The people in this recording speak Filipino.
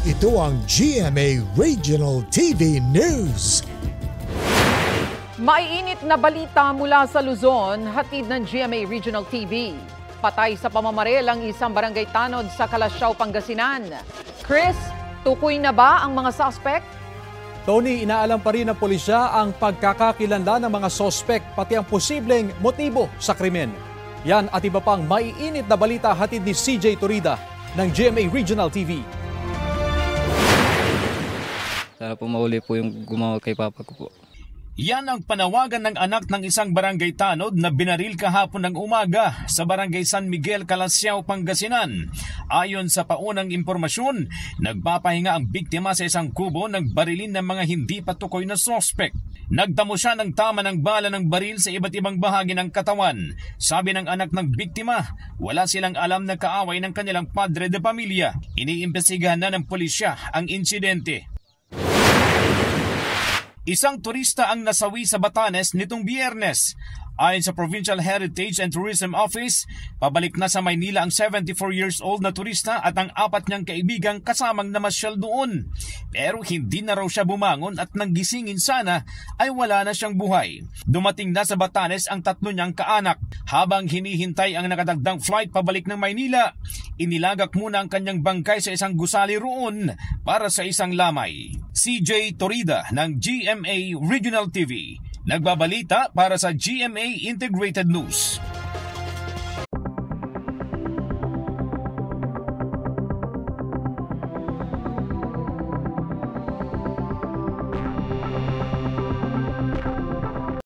Ito ang GMA Regional TV News. Maiinit na balita mula sa Luzon, hatid ng GMA Regional TV. Patay sa pamamaril ang isang barangay tanod sa Calasiao, Pangasinan. Chris, tukoy na ba ang mga suspect? Tony, inaalam pa rin ng pulisya ang pagkakakilanlan ng mga suspect pati ang posibleng motibo sa krimen. Yan at iba pang maiinit na balita hatid ni CJ Torida ng GMA Regional TV. Sana po mahuli po yung gumawa kay papa ko po. Yan ang panawagan ng anak ng isang barangay tanod na binaril kahapon ng umaga sa barangay San Miguel, Calasiao, Pangasinan. Ayon sa paunang impormasyon, nagpapahinga ang biktima sa isang kubo ng barilin ng mga hindi patukoy na suspect. Nagdamo siya ng tama ng bala ng baril sa iba't ibang bahagi ng katawan. Sabi ng anak ng biktima, wala silang alam na kaaway ng kanilang padre de pamilya. Iniimbestigahan na ng pulisya ang insidente. Isang turista ang nasawi sa Batanes nitong Biyernes. Ayon sa Provincial Heritage and Tourism Office, pabalik na sa Maynila ang 74 years old na turista at ang 4 niyang kaibigang kasamang namasyal doon. Pero hindi na raw siya bumangon at nang gisingin sana ay wala na siyang buhay. Dumating na sa Batanes ang 3 niyang kaanak. Habang hinihintay ang nakadagdang flight pabalik ng Maynila, inilagak muna ang kanyang bangkay sa isang gusali roon para sa isang lamay. CJ Torida ng GMA Regional TV. Nagbabalita para sa GMA Integrated News.